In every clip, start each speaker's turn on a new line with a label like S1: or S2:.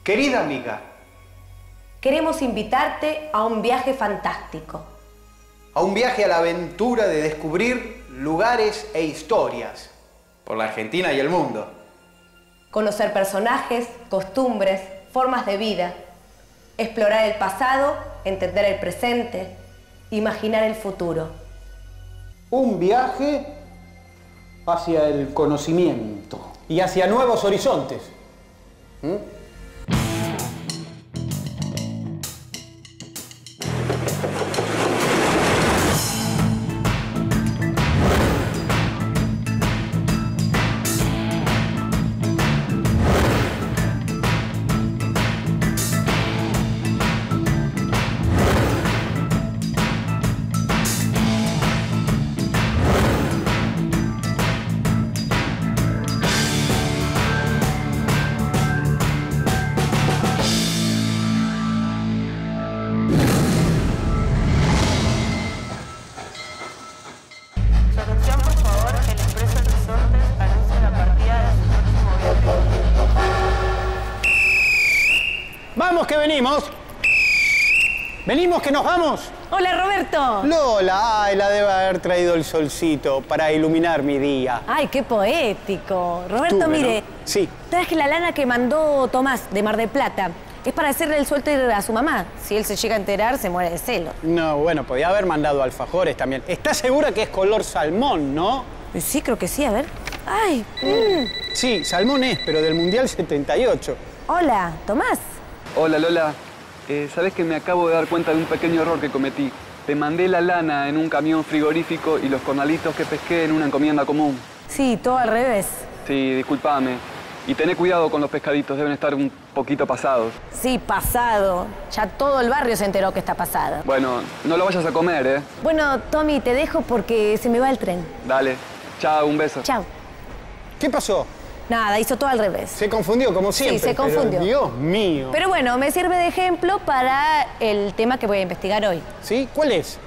S1: Querida amiga,
S2: queremos invitarte a un viaje fantástico.
S1: a un viaje a la aventura de descubrir lugares e historias por la Argentina y el mundo.
S2: Conocer personajes, costumbres, formas de vida. Explorar el pasado, entender el presente, imaginar el futuro.
S3: Un viaje hacia el conocimiento y hacia nuevos horizontes.
S4: Atención, por favor, el Expreso Resortes anuncia la partida de su próximo viaje.
S3: ¡Vamos que venimos! ¡Venimos que nos vamos!
S5: Hola, Roberto.
S3: Lola, ay, la debe haber traído el solcito para iluminar mi día.
S5: Ay, qué poético. Roberto,
S3: Estuve,
S5: mire.
S3: ¿no? Sí.
S5: Traje la lana que mandó Tomás de Mar del Plata. Es para hacerle el suéter a su mamá. Si él se llega a enterar, se muere de celo.
S3: No, bueno, podía haber mandado alfajores también. ¿Estás segura que es color salmón, no?
S5: Sí, creo que sí, a ver. Ay.
S3: Sí, salmón es, pero del Mundial 78.
S5: Hola, Tomás.
S6: Hola Lola, sabes que me acabo de dar cuenta de un pequeño error que cometí. Te mandé la lana en un camión frigorífico y los cornalitos que pesqué en una encomienda común.
S5: Sí, todo al revés.
S6: Sí, discúlpame. Y tené cuidado con los pescaditos, deben estar un poquito pasados.
S5: Sí, pasado. Ya todo el barrio se enteró que está pasado.
S6: Bueno, no lo vayas a comer, ¿eh?
S5: Bueno, Tommy, te dejo porque se me va el tren.
S6: Dale. Chao, un beso.
S5: Chao.
S3: ¿Qué pasó?
S5: Nada, hizo todo al revés.
S3: Se confundió, como siempre.
S5: Sí, se confundió.
S3: Pero, Dios mío.
S5: Pero bueno, me sirve de ejemplo para el tema que voy a investigar hoy.
S3: ¿Sí? ¿Cuál es?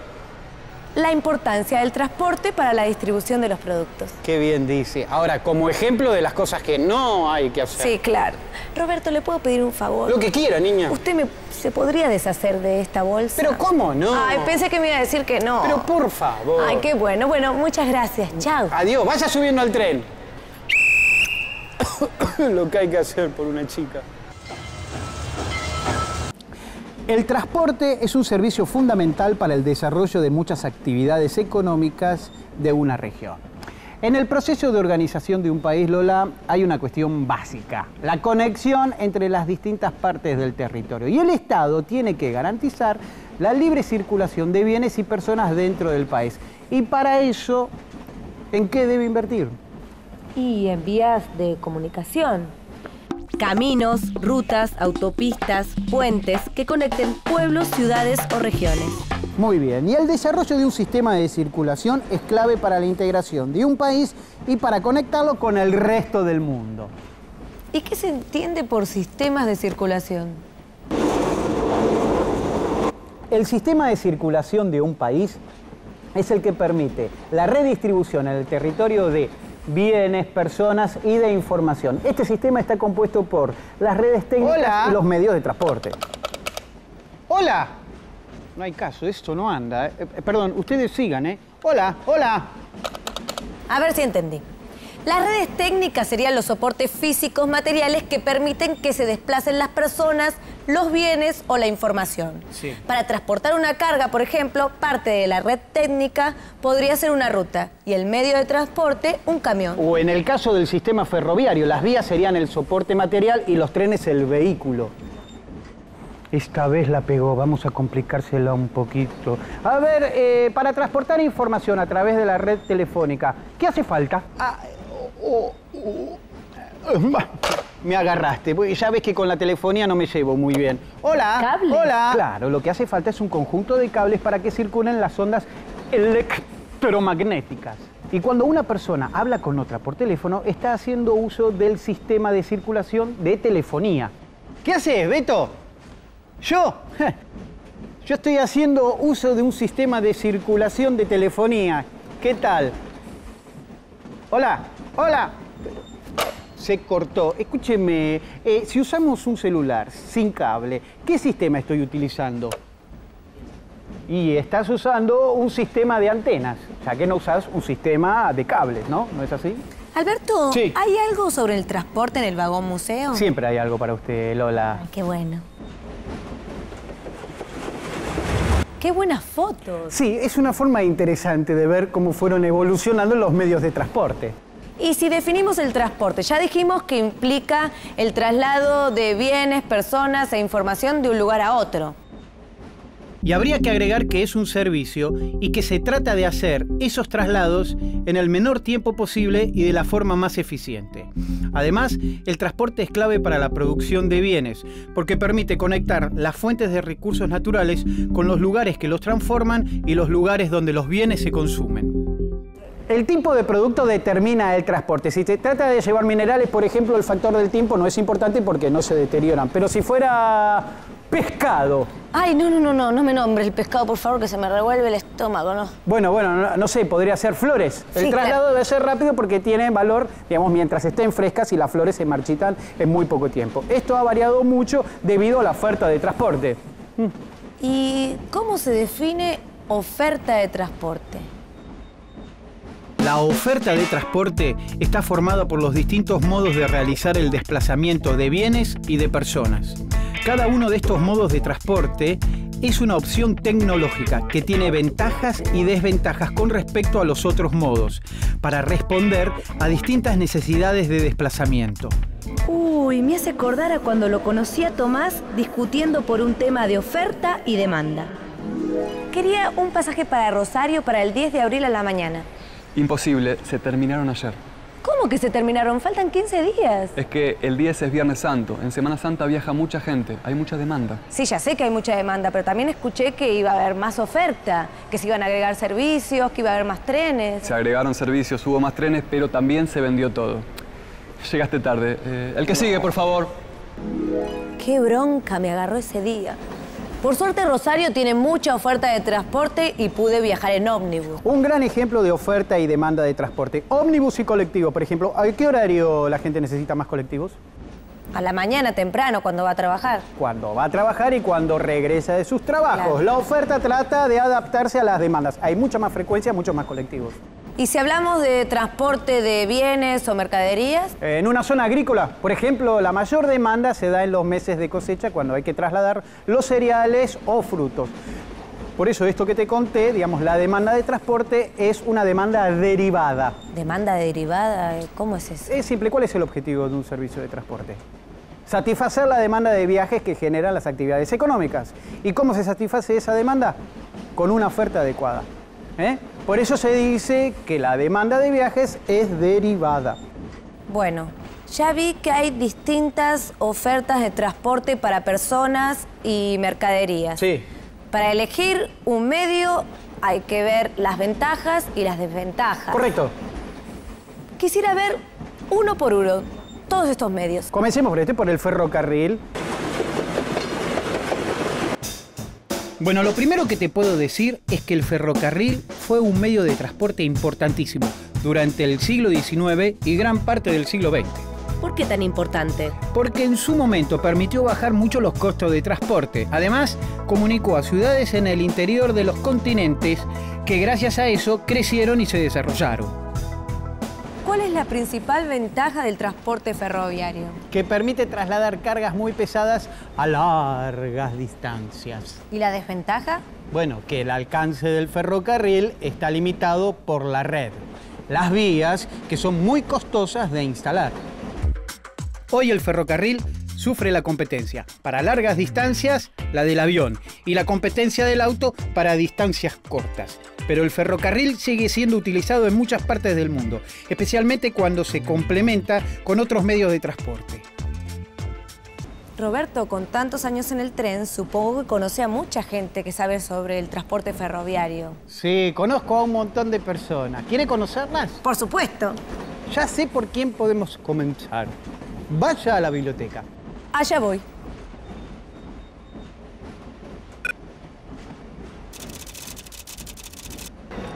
S5: La importancia del transporte para la distribución de los productos.
S3: Qué bien dice. Ahora, como ejemplo de las cosas que no hay que hacer.
S5: Sí, claro. Roberto, ¿le puedo pedir un favor?
S3: Lo que quiera, niña.
S5: ¿Usted se podría deshacer de esta bolsa?
S3: Pero ¿cómo no?
S5: Ay, pensé que me iba a decir que no.
S3: Pero por favor.
S5: Ay, qué bueno. Bueno, muchas gracias. Chao.
S3: Adiós, vaya subiendo al tren. Lo que hay que hacer por una chica. El transporte es un servicio fundamental para el desarrollo de muchas actividades económicas de una región. En el proceso de organización de un país, Lola, hay una cuestión básica: la conexión entre las distintas partes del territorio. Y el Estado tiene que garantizar la libre circulación de bienes y personas dentro del país. Y para eso, ¿en qué debe invertir?
S2: Y en vías de comunicación.
S5: Caminos, rutas, autopistas, puentes que conecten pueblos, ciudades o regiones.
S3: Muy bien, y el desarrollo de un sistema de circulación es clave para la integración de un país y para conectarlo con el resto del mundo.
S5: ¿Y qué se entiende por sistemas de circulación?
S3: El sistema de circulación de un país es el que permite la redistribución en el territorio de bienes, personas y de información. Este sistema está compuesto por las redes técnicas y los medios de transporte. ¡Hola! No hay caso, esto no anda. Perdón, ustedes sigan, ¿eh? ¡Hola! ¡Hola!
S5: A ver si entendí. Las redes técnicas serían los soportes físicos materiales que permiten que se desplacen las personas, los bienes o la información.
S3: Sí.
S5: Para transportar una carga, por ejemplo, parte de la red técnica podría ser una ruta y el medio de transporte un camión.
S3: O en el caso del sistema ferroviario, las vías serían el soporte material y los trenes el vehículo. Esta vez la pegó, vamos a complicársela un poquito. A ver, para transportar información a través de la red telefónica, ¿qué hace falta? Me agarraste, porque ya ves que con la telefonía no me llevo muy bien. Hola.
S2: ¿Cables?
S3: Hola. Claro, lo que hace falta es un conjunto de cables para que circulen las ondas electromagnéticas. Y cuando una persona habla con otra por teléfono, está haciendo uso del sistema de circulación de telefonía. ¿Qué haces, Beto? ¿Yo? Yo estoy haciendo uso de un sistema de circulación de telefonía. ¿Qué tal? Hola, hola. se cortó. Escúcheme, si usamos un celular sin cable, ¿qué sistema estoy utilizando? Y estás usando un sistema de antenas, ya que no usas un sistema de cables, ¿no? ¿No es así?
S5: Alberto,
S3: Sí.
S5: ¿hay algo sobre el transporte en el vagón museo?
S3: Siempre hay algo para usted, Lola.
S5: Ay, qué bueno. ¡Qué buenas fotos!
S3: Sí, es una forma interesante de ver cómo fueron evolucionando los medios de transporte.
S5: Y si definimos el transporte, ya dijimos que implica el traslado de bienes, personas e información de un lugar a otro.
S3: Y habría que agregar que es un servicio y que se trata de hacer esos traslados en el menor tiempo posible y de la forma más eficiente. Además, el transporte es clave para la producción de bienes, porque permite conectar las fuentes de recursos naturales con los lugares que los transforman y los lugares donde los bienes se consumen. El tipo de producto determina el transporte. Si se trata de llevar minerales, por ejemplo, el factor del tiempo no es importante porque no se deterioran. Pero si fuera pescado...
S5: Ay, no me nombres el pescado, por favor, que se me revuelve el estómago, ¿no?
S3: Bueno, no sé, podría ser flores.
S5: Sí,
S3: El traslado
S5: claro.
S3: debe ser rápido porque tiene valor, digamos, mientras estén frescas y las flores se marchitan en muy poco tiempo. Esto ha variado mucho debido a la oferta de transporte.
S5: ¿Y cómo se define oferta de transporte?
S3: La oferta de transporte está formada por los distintos modos de realizar el desplazamiento de bienes y de personas. Cada uno de estos modos de transporte es una opción tecnológica que tiene ventajas y desventajas con respecto a los otros modos, para responder a distintas necesidades de desplazamiento.
S2: Uy, me hace acordar a cuando lo conocí a Tomás discutiendo por un tema de oferta y demanda.
S5: Quería un pasaje para Rosario para el 10 de abril a la mañana.
S6: Imposible, se terminaron ayer.
S5: ¿Cómo que se terminaron? Faltan 15 días.
S6: Es que el 10 es Viernes Santo. En Semana Santa viaja mucha gente, hay mucha demanda.
S5: Sí, ya sé que hay mucha demanda, pero también escuché que iba a haber más oferta, que se iban a agregar servicios, que iba a haber más trenes.
S6: Se agregaron servicios, hubo más trenes, pero también se vendió todo. Llegaste tarde. El que sigue, por favor.
S5: Qué bronca me agarró ese día. Por suerte, Rosario tiene mucha oferta de transporte y pude viajar en ómnibus.
S3: Un gran ejemplo de oferta y demanda de transporte. Ómnibus y colectivo, por ejemplo. ¿A qué horario la gente necesita más colectivos?
S5: A la mañana temprano, cuando va a trabajar.
S3: Cuando va a trabajar y cuando regresa de sus trabajos.
S5: Claro.
S3: La oferta trata de adaptarse a las demandas. Hay mucha más frecuencia, muchos más colectivos.
S5: Y si hablamos de transporte de bienes o mercaderías,
S3: En una zona agrícola, por ejemplo, la mayor demanda se da en los meses de cosecha cuando hay que trasladar los cereales o frutos. Por eso esto que te conté, digamos, la demanda de transporte es una demanda derivada.
S5: demanda derivada, ¿cómo es eso?
S3: Es simple, ¿cuál es el objetivo de un servicio de transporte? Satisfacer la demanda de viajes que generan las actividades económicas. ¿Y cómo se satisface esa demanda? Con una oferta adecuada. Por eso se dice que la demanda de viajes es derivada.
S5: Bueno, ya vi que hay distintas ofertas de transporte para personas y mercaderías.
S3: Sí.
S5: Para elegir un medio hay que ver las ventajas y las desventajas.
S3: Correcto.
S5: Quisiera ver uno por uno todos estos medios.
S3: Comencemos por el ferrocarril. Bueno, lo primero que te puedo decir es que el ferrocarril fue un medio de transporte importantísimo durante el siglo XIX y gran parte del siglo XX.
S2: ¿Por qué tan importante?
S3: Porque en su momento permitió bajar mucho los costos de transporte. Además, comunicó a ciudades en el interior de los continentes que gracias a eso crecieron y se desarrollaron.
S5: ¿Cuál es la principal ventaja del transporte ferroviario?
S3: Que permite trasladar cargas muy pesadas a largas distancias.
S5: ¿Y la desventaja?
S3: Bueno, que el alcance del ferrocarril está limitado por la red. Las vías, que son muy costosas de instalar. Hoy el ferrocarril sufre la competencia. Para largas distancias, la del avión. Y la competencia del auto para distancias cortas. Pero el ferrocarril sigue siendo utilizado en muchas partes del mundo, especialmente cuando se complementa con otros medios de transporte.
S5: Roberto, con tantos años en el tren, supongo que conoce a mucha gente que sabe sobre el transporte ferroviario.
S3: Sí, conozco a un montón de personas. ¿Quiere conocerlas?
S5: Por supuesto.
S3: Ya sé por quién podemos comenzar. Vaya a la biblioteca.
S5: Allá voy.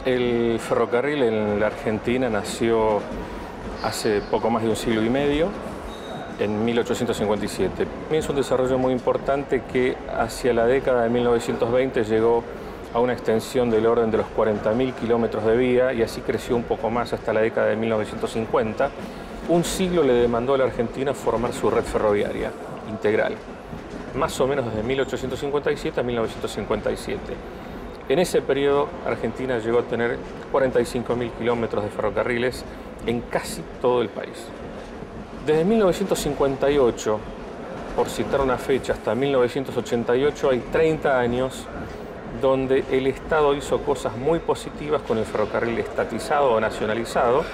S7: El ferrocarril en la Argentina nació hace poco más de un siglo y medio, en 1857. Es un desarrollo muy importante que hacia la década de 1920 llegó a una extensión del orden de los 40.000 kilómetros de vía y así creció un poco más hasta la década de 1950. Un siglo le demandó a la Argentina formar su red ferroviaria integral, más o menos desde 1857 a 1957. En ese periodo, Argentina llegó a tener 45.000 kilómetros de ferrocarriles en casi todo el país. Desde 1958, por citar una fecha, hasta 1988 hay 30 años donde el Estado hizo cosas muy positivas con el ferrocarril estatizado o nacionalizado.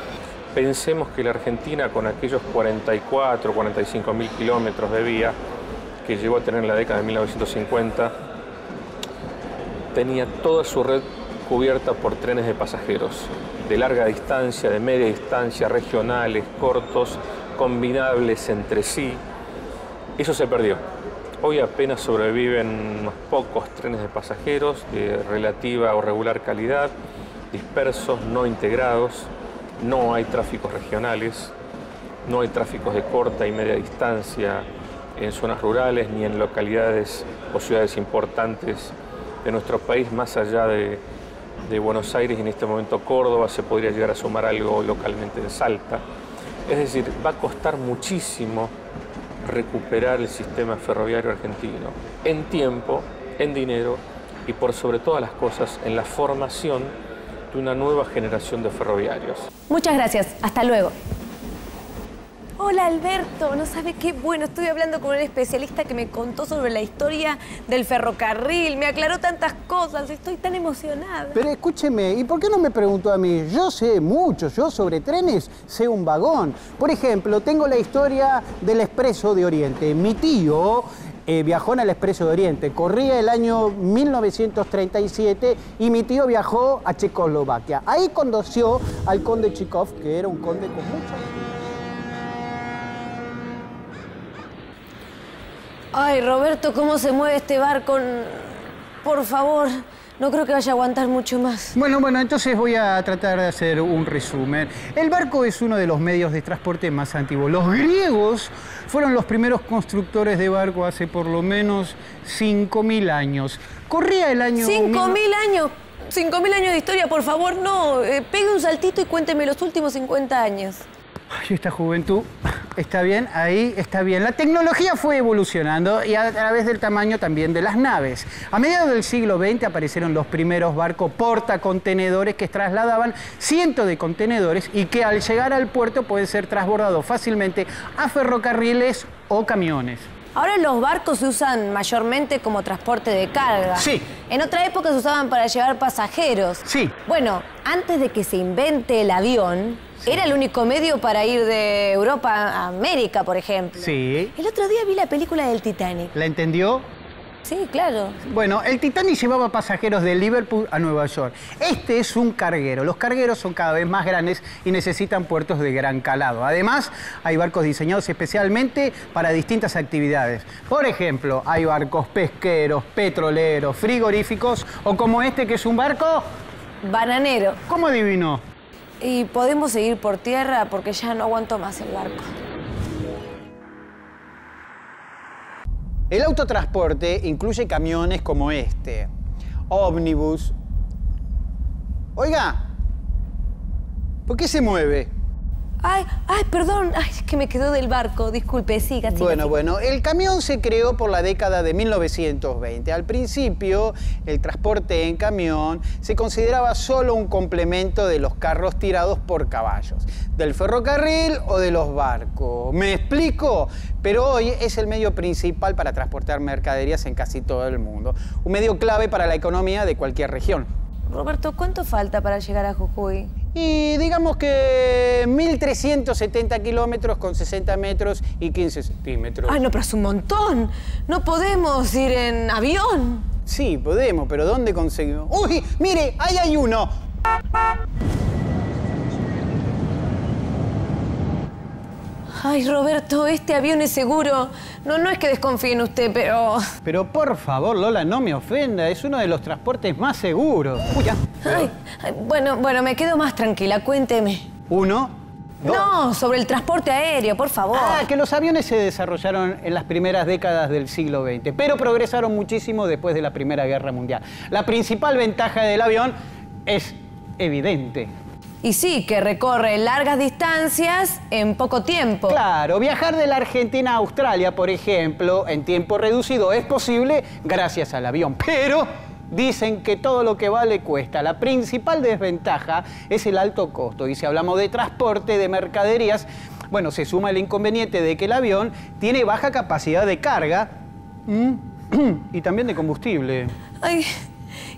S7: Pensemos que la Argentina, con aquellos 44, 45.000 kilómetros de vía que llegó a tener en la década de 1950, tenía toda su red cubierta por trenes de pasajeros, de larga distancia, de media distancia, regionales, cortos, combinables entre sí. Eso se perdió. Hoy apenas sobreviven unos pocos trenes de pasajeros de relativa o regular calidad, dispersos, no integrados. No hay tráficos regionales, no hay tráficos de corta y media distancia en zonas rurales ni en localidades o ciudades importantes de nuestro país, más allá de Buenos Aires y en este momento Córdoba. Se podría llegar a sumar algo localmente en Salta. Es decir, va a costar muchísimo recuperar el sistema ferroviario argentino en tiempo, en dinero y por sobre todas las cosas en la formación de una nueva generación de ferroviarios.
S5: Muchas gracias. Hasta luego. Hola, Alberto. No sabe qué bueno. Estoy hablando con un especialista que me contó sobre la historia del ferrocarril. Me aclaró tantas cosas. Estoy tan emocionada.
S3: Pero escúcheme, ¿y por qué no me preguntó a mí? Yo sé mucho. Yo sobre trenes sé un vagón. Por ejemplo, tengo la historia del Expreso de Oriente. Mi tío viajó en el Expreso de Oriente. Corría el año 1937 y mi tío viajó a Checoslovaquia. Ahí conoció al conde Chikov, que era un conde con mucha...
S5: Ay, Roberto, ¿cómo se mueve este barco? Por favor, no creo que vaya a aguantar mucho más.
S3: Bueno, entonces voy a tratar de hacer un resumen. El barco es uno de los medios de transporte más antiguos. Los griegos fueron los primeros constructores de barco hace por lo menos 5.000 años. Corría el año...
S5: ¿5.000 años? 5.000 años de historia, por favor, no. Pegue un saltito y cuénteme los últimos 50 años.
S3: Ay, esta juventud, está bien, ahí está bien. La tecnología fue evolucionando y a través del tamaño también de las naves. A mediados del siglo XX aparecieron los primeros barcos portacontenedores que trasladaban cientos de contenedores y que al llegar al puerto pueden ser transbordados fácilmente a ferrocarriles o camiones.
S5: Ahora los barcos se usan mayormente como transporte de carga.
S3: Sí.
S5: En otra época se usaban para llevar pasajeros.
S3: Sí.
S5: Bueno, antes de que se invente el avión, era el único medio para ir de Europa a América, por ejemplo.
S3: Sí.
S5: El otro día vi la película del Titanic.
S3: ¿La entendió?
S5: Sí, claro.
S3: Bueno, el Titanic llevaba pasajeros de Liverpool a Nueva York. Este es un carguero. Los cargueros son cada vez más grandes y necesitan puertos de gran calado. Además, hay barcos diseñados especialmente para distintas actividades. Por ejemplo, hay barcos pesqueros, petroleros, frigoríficos o como este que es un barco...
S5: Bananero.
S3: ¿Cómo adivinó?
S5: Y podemos seguir por tierra porque ya no aguanto más el barco.
S3: El autotransporte incluye camiones como este, ómnibus. Oiga, ¿por qué se mueve?
S5: Ay, perdón, es que me quedó del barco, disculpe, siga.
S3: Bueno, el camión se creó por la década de 1920. Al principio, el transporte en camión se consideraba solo un complemento de los carros tirados por caballos, del ferrocarril o de los barcos. ¿Me explico? Pero hoy es el medio principal para transportar mercaderías en casi todo el mundo. Un medio clave para la economía de cualquier región.
S5: Roberto, ¿cuánto falta para llegar a Jujuy?
S3: Y digamos que 1.370 kilómetros con 60 metros y 15 centímetros.
S5: Ay, no, pero es un montón. No podemos ir en avión.
S3: Sí, podemos, pero ¿dónde conseguimos? ¡Uy! ¡Mire! ¡Ahí hay uno!
S5: Ay, Roberto, este avión es seguro. No es que desconfíe en usted, pero...
S3: Pero por favor, Lola, no me ofenda. Es uno de los transportes más seguros. Uy, ya.
S5: Bueno, me quedo más tranquila. Cuénteme.
S3: 1,
S5: No, sobre el transporte aéreo, por favor.
S3: Ah, que los aviones se desarrollaron en las primeras décadas del siglo XX, pero progresaron muchísimo después de la Primera Guerra Mundial. La principal ventaja del avión es evidente.
S5: Y sí, que recorre largas distancias en poco tiempo.
S3: Claro, viajar de la Argentina a Australia, por ejemplo, en tiempo reducido es posible gracias al avión, pero dicen que todo lo que vale cuesta. La principal desventaja es el alto costo. Y si hablamos de transporte de mercaderías, bueno, se suma el inconveniente de que el avión tiene baja capacidad de carga y también de combustible.
S5: Ay,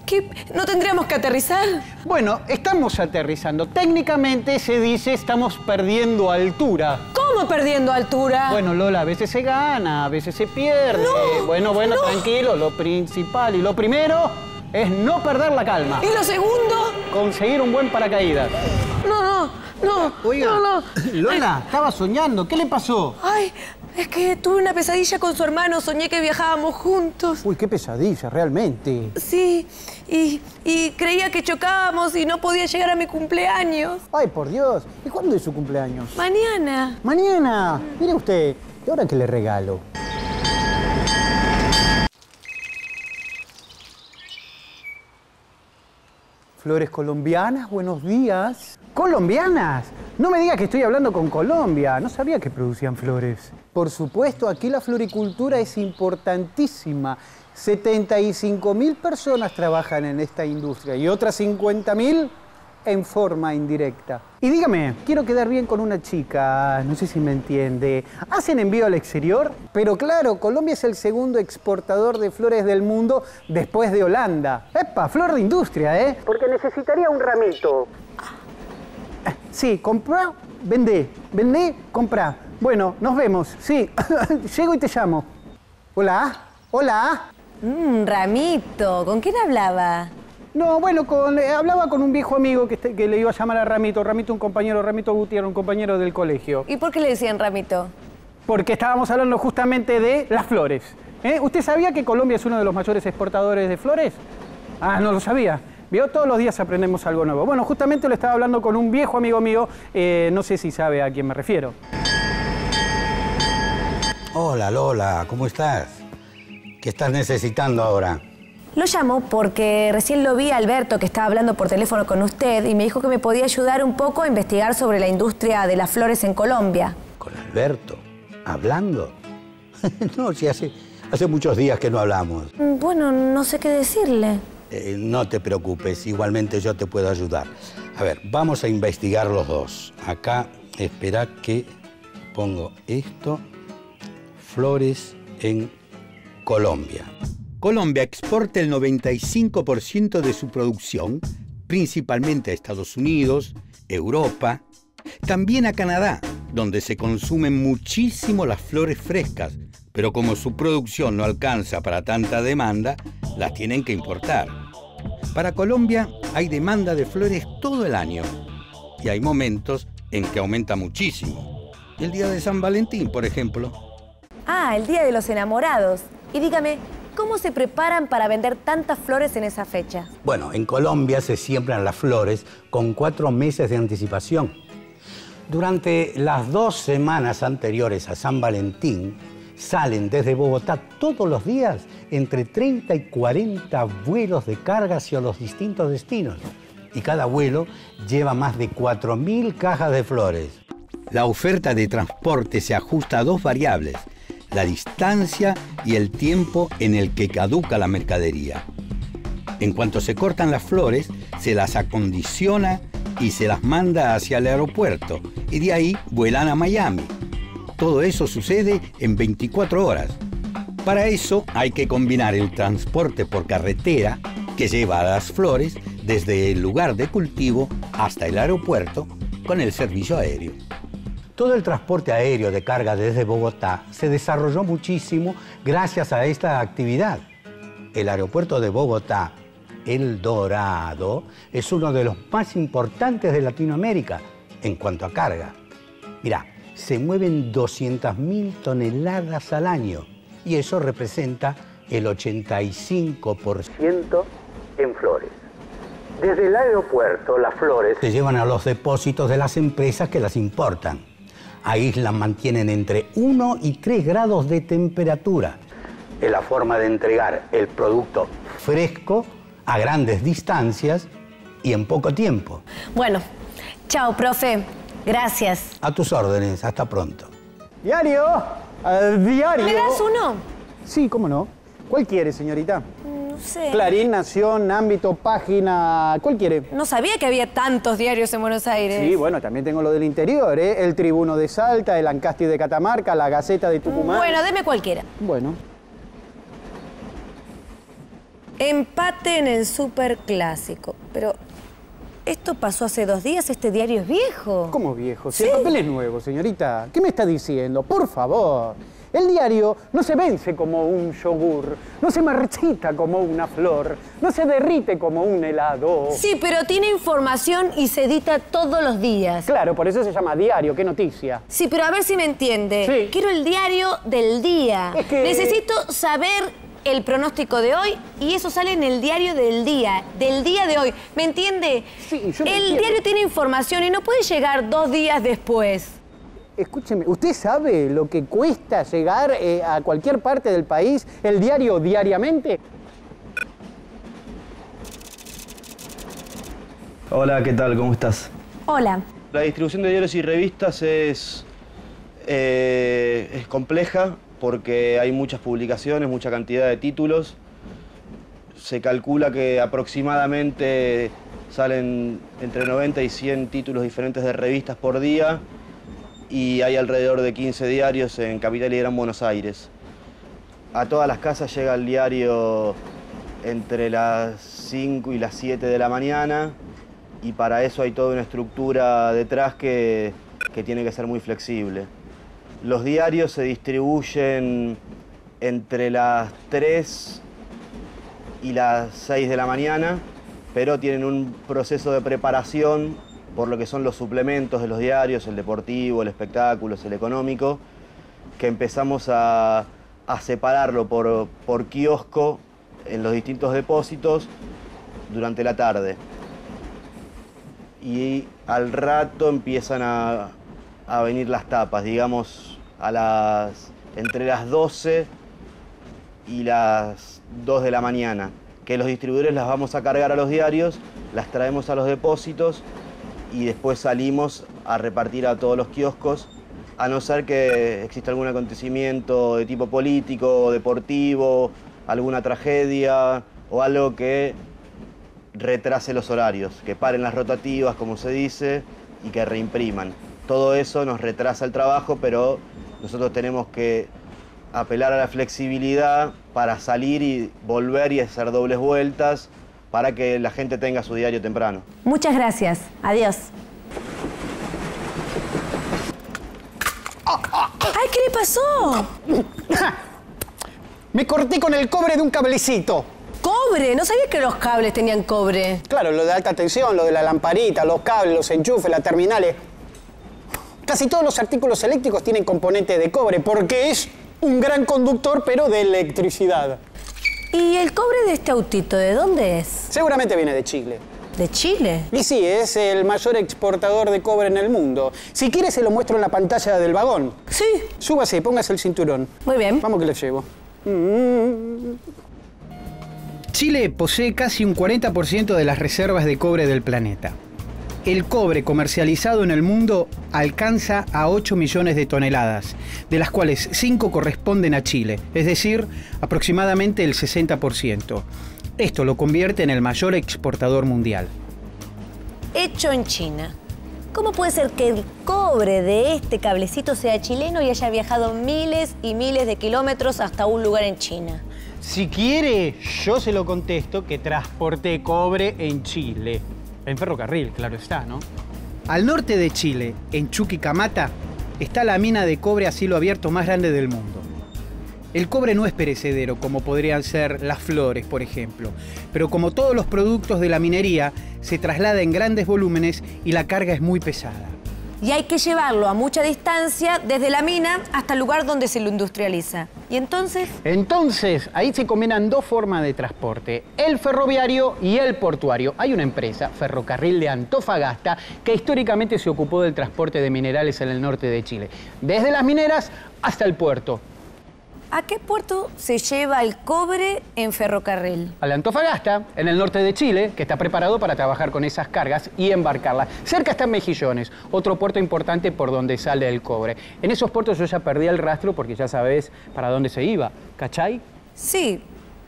S5: ¿qué? ¿No tendríamos que aterrizar?
S3: Bueno, estamos aterrizando. Técnicamente se dice estamos perdiendo altura.
S5: ¿Cómo perdiendo altura?
S3: Bueno, Lola, a veces se gana, a veces se pierde.
S5: No,
S3: bueno,
S5: no.
S3: Tranquilo. Lo principal y lo primero es no perder la calma.
S5: ¿Y lo segundo?
S3: Conseguir un buen paracaídas.
S5: No.
S3: Oiga,
S5: No.
S3: Lola, estaba soñando. ¿Qué le pasó?
S5: Ay, es que tuve una pesadilla con su hermano. Soñé que viajábamos juntos.
S3: Uy, qué pesadilla, realmente.
S5: Sí, y creía que chocábamos y no podía llegar a mi cumpleaños.
S3: Ay, por Dios. ¿Y cuándo es su cumpleaños?
S5: Mañana.
S3: Mañana. Mire usted, ¿y ahora qué le regalo? Flores colombianas, buenos días. ¿Colombianas? No me diga que estoy hablando con Colombia. No sabía que producían flores. Por supuesto, aquí la floricultura es importantísima. 75.000 personas trabajan en esta industria y otras 50.000 en forma indirecta. Y dígame, quiero quedar bien con una chica, no sé si me entiende. ¿Hacen envío al exterior? Pero claro, Colombia es el segundo exportador de flores del mundo después de Holanda. ¡Epa! Flor de industria, ¿eh? Porque necesitaría un ramito. Sí, comprá, vendé, comprá. Bueno, nos vemos, sí. Llego y te llamo. Hola, hola.
S5: Ramito, ¿con quién hablaba?
S3: No, bueno, hablaba con un viejo amigo que le iba a llamar a Ramito. Ramito, un compañero, Ramito Gutiérrez, un compañero del colegio.
S5: ¿Y por qué le decían Ramito?
S3: Porque estábamos hablando justamente de las flores. ¿Usted sabía que Colombia es uno de los mayores exportadores de flores? Ah, no lo sabía. ¿Vio? Todos los días aprendemos algo nuevo. Bueno, justamente lo estaba hablando con un viejo amigo mío. No sé si sabe a quién me refiero.
S8: Hola, Lola, ¿cómo estás? ¿Qué estás necesitando ahora?
S5: Lo llamo porque recién lo vi a Alberto, que estaba hablando por teléfono con usted, y me dijo que me podía ayudar un poco a investigar sobre la industria de las flores en Colombia.
S8: ¿Con Alberto? ¿Hablando? No, sí, hace muchos días que no hablamos.
S5: Bueno, no sé qué decirle.
S8: No te preocupes, igualmente yo te puedo ayudar. A ver, vamos a investigar los dos. Acá, espera que pongo esto. Flores en Colombia. Colombia exporta el 95% de su producción, principalmente a Estados Unidos, Europa, también a Canadá, donde se consumen muchísimo las flores frescas, pero como su producción no alcanza para tanta demanda, las tienen que importar. Para Colombia hay demanda de flores todo el año y hay momentos en que aumenta muchísimo. El día de San Valentín, por ejemplo.
S5: Ah, el Día de los Enamorados. Y dígame, ¿cómo se preparan para vender tantas flores en esa fecha?
S8: Bueno, en Colombia se siembran las flores con 4 meses de anticipación. Durante las 2 semanas anteriores a San Valentín, salen desde Bogotá todos los días entre 30 y 40 vuelos de carga hacia los distintos destinos. Y cada vuelo lleva más de 4.000 cajas de flores. La oferta de transporte se ajusta a 2 variables: la distancia y el tiempo en el que caduca la mercadería. En cuanto se cortan las flores, se las acondiciona y se las manda hacia el aeropuerto, y de ahí vuelan a Miami. Todo eso sucede en 24 horas. Para eso hay que combinar el transporte por carretera, que lleva las flores desde el lugar de cultivo hasta el aeropuerto, con el servicio aéreo. Todo el transporte aéreo de carga desde Bogotá se desarrolló muchísimo gracias a esta actividad. El aeropuerto de Bogotá, El Dorado, es uno de los más importantes de Latinoamérica en cuanto a carga. Mirá, se mueven 200.000 toneladas al año y eso representa el 85% en flores. Desde el aeropuerto, las flores se llevan a los depósitos de las empresas que las importan. Ahí las mantienen entre 1 y 3 grados de temperatura. Es la forma de entregar el producto fresco a grandes distancias y en poco tiempo.
S5: Bueno, chao, profe. Gracias.
S8: A tus órdenes. Hasta pronto.
S3: Diario. Diario.
S5: ¿Me das uno?
S3: Sí, cómo no. ¿Cuál quiere, señorita?
S5: No sé.
S3: Clarín, Nación, Ámbito, Página... ¿Cuál quiere?
S5: No sabía que había tantos diarios en Buenos Aires.
S3: Sí, bueno, también tengo lo del interior, ¿eh? El Tribuno de Salta, el Ancasti de Catamarca, la Gaceta de Tucumán.
S5: Bueno, deme cualquiera.
S3: Bueno.
S5: Empate en el Superclásico. Pero esto pasó hace 2 días, este diario es viejo.
S3: ¿Cómo viejo? Si
S5: Sí.
S3: el papel es nuevo, señorita. ¿Qué me está diciendo? Por favor. El diario no se vence como un yogur, no se marchita como una flor, no se derrite como un helado.
S5: Sí, pero tiene información y se edita todos los días.
S3: Claro, por eso se llama diario, qué noticia.
S5: Sí, pero a ver si me entiende.
S3: Sí.
S5: Quiero el diario del día.
S3: Es que-
S5: Necesito saber el pronóstico de hoy y eso sale en el diario del día de hoy. ¿Me entiende?
S3: Sí, yo lo
S5: El
S3: entiendo.
S5: diario tiene información y no puede llegar 2 días después.
S3: Escúcheme, ¿usted sabe lo que cuesta llegar a cualquier parte del país el diario diariamente?
S9: Hola, ¿qué tal? ¿Cómo estás?
S5: Hola.
S9: La distribución de diarios y revistas es compleja porque hay muchas publicaciones, mucha cantidad de títulos. Se calcula que aproximadamente salen entre 90 y 100 títulos diferentes de revistas por día y hay alrededor de 15 diarios en Capital y Gran Buenos Aires. A todas las casas llega el diario entre las 5 y las 7 de la mañana y para eso hay toda una estructura detrás que tiene que ser muy flexible. Los diarios se distribuyen entre las 3 y las 6 de la mañana, pero tienen un proceso de preparación por lo que son los suplementos de los diarios, el deportivo, el espectáculo, el económico, que empezamos a separarlo por kiosco en los distintos depósitos durante la tarde. Y al rato empiezan a venir las tapas, digamos, entre las 12 y las 2 de la mañana, que los distribuidores las vamos a cargar a los diarios, las traemos a los depósitos y después salimos a repartir a todos los kioscos, a no ser que exista algún acontecimiento de tipo político, deportivo, alguna tragedia o algo que retrase los horarios, que paren las rotativas, como se dice, y que reimpriman. Todo eso nos retrasa el trabajo, pero nosotros tenemos que apelar a la flexibilidad para salir y volver y hacer dobles vueltas para que la gente tenga su diario temprano.
S5: Muchas gracias. Adiós. ¡Ay, qué le pasó!
S3: Me corté con el cobre de un cablecito.
S5: ¡Cobre! No sabía que los cables tenían cobre.
S3: Claro, lo de alta tensión, lo de la lamparita, los cables, los enchufes, las terminales. Casi todos los artículos eléctricos tienen componente de cobre porque es un gran conductor, pero de electricidad.
S5: ¿Y el cobre de este autito, de dónde es?
S3: Seguramente viene de Chile.
S5: ¿De Chile?
S3: Y sí, es el mayor exportador de cobre en el mundo. Si quiere, se lo muestro en la pantalla del vagón.
S5: Sí.
S3: Súbase, póngase el cinturón.
S5: Muy bien.
S3: Vamos que lo llevo. Chile posee casi un 40% de las reservas de cobre del planeta. El cobre comercializado en el mundo alcanza a 8 millones de toneladas, de las cuales 5 corresponden a Chile, es decir, aproximadamente el 60%. Esto lo convierte en el mayor exportador mundial.
S5: Hecho en China. ¿Cómo puede ser que el cobre de este cablecito sea chileno y haya viajado miles y miles de kilómetros hasta un lugar en China?
S3: Si quiere, yo se lo contesto que transporté cobre en Chile. En ferrocarril, claro está, ¿no? Al norte de Chile, en Chuquicamata, está la mina de cobre a cielo abierto más grande del mundo. El cobre no es perecedero, como podrían ser las flores, por ejemplo, pero como todos los productos de la minería, se traslada en grandes volúmenes y la carga es muy pesada.
S5: y hay que llevarlo a mucha distancia desde la mina hasta el lugar donde se lo industrializa. ¿Y entonces?
S3: Entonces, ahí se combinan dos formas de transporte, el ferroviario y el portuario. Hay una empresa, Ferrocarril de Antofagasta, que históricamente se ocupó del transporte de minerales en el norte de Chile, desde las mineras hasta el puerto.
S5: ¿A qué puerto se lleva el cobre en ferrocarril?
S3: Al Antofagasta, en el norte de Chile, que está preparado para trabajar con esas cargas y embarcarlas. Cerca está Mejillones, otro puerto importante por donde sale el cobre. En esos puertos yo ya perdí el rastro porque ya sabes para dónde se iba, ¿cachai?
S5: Sí,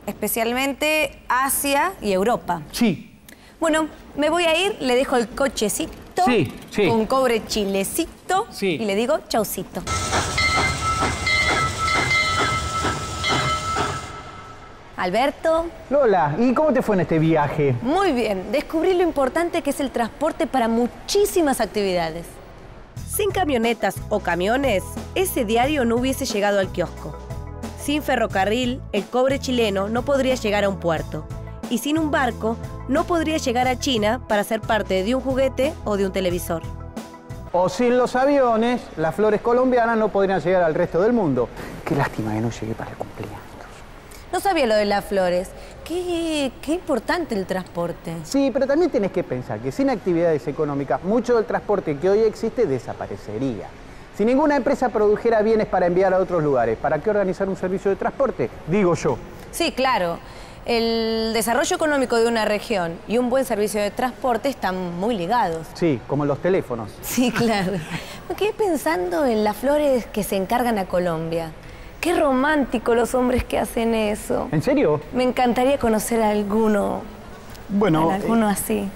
S5: especialmente Asia y Europa.
S3: Sí.
S5: Bueno, me voy a ir, le dejo el cochecito
S3: sí.
S5: con cobre chilecito y le digo chaucito. Alberto.
S3: Lola, ¿y cómo te fue en este viaje?
S5: Muy bien. Descubrí lo importante que es el transporte para muchísimas actividades.
S2: Sin camionetas o camiones, ese diario no hubiese llegado al kiosco. Sin ferrocarril, el cobre chileno no podría llegar a un puerto. Y sin un barco, no podría llegar a China para ser parte de un juguete o de un televisor.
S3: O sin los aviones, las flores colombianas no podrían llegar al resto del mundo. Qué lástima que no llegué para el cumpleaños.
S5: No sabía lo de las flores. Qué importante el transporte.
S3: Sí, pero también tenés que pensar que sin actividades económicas, mucho del transporte que hoy existe desaparecería. Si ninguna empresa produjera bienes para enviar a otros lugares, ¿para qué organizar un servicio de transporte? Digo yo.
S5: Sí, claro. El desarrollo económico de una región y un buen servicio de transporte están muy ligados.
S3: Sí, como los teléfonos.
S5: Sí, claro. Me quedé pensando en las flores que se encargan a Colombia. Qué romántico los hombres que hacen eso.
S3: ¿En serio?
S5: Me encantaría conocer a alguno.
S3: Bueno.
S5: Alguno así.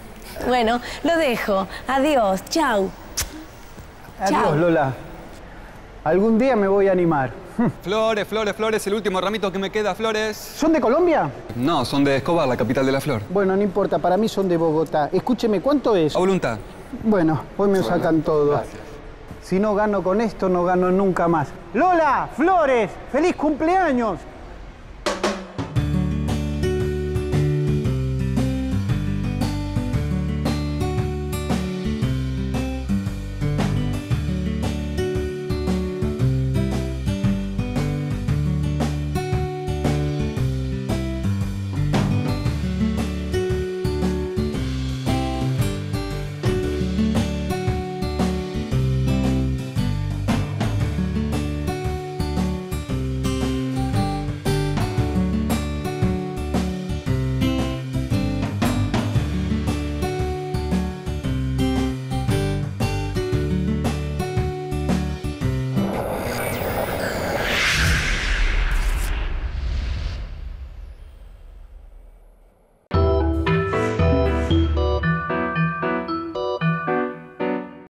S5: Bueno, lo dejo. Adiós. Chau.
S3: Adiós,
S5: Chau.
S3: Lola. Algún día me voy a animar.
S6: Flores, flores, flores, el último ramito que me queda, flores.
S3: ¿Son de Colombia?
S6: No, son de Escobar, la capital de la flor.
S3: Bueno, no importa, para mí son de Bogotá. Escúcheme, ¿cuánto es?
S6: A voluntad.
S3: Bueno, hoy me sacan todo.
S6: Gracias.
S3: Si no gano con esto, no gano nunca más. Lola, flores, feliz cumpleaños.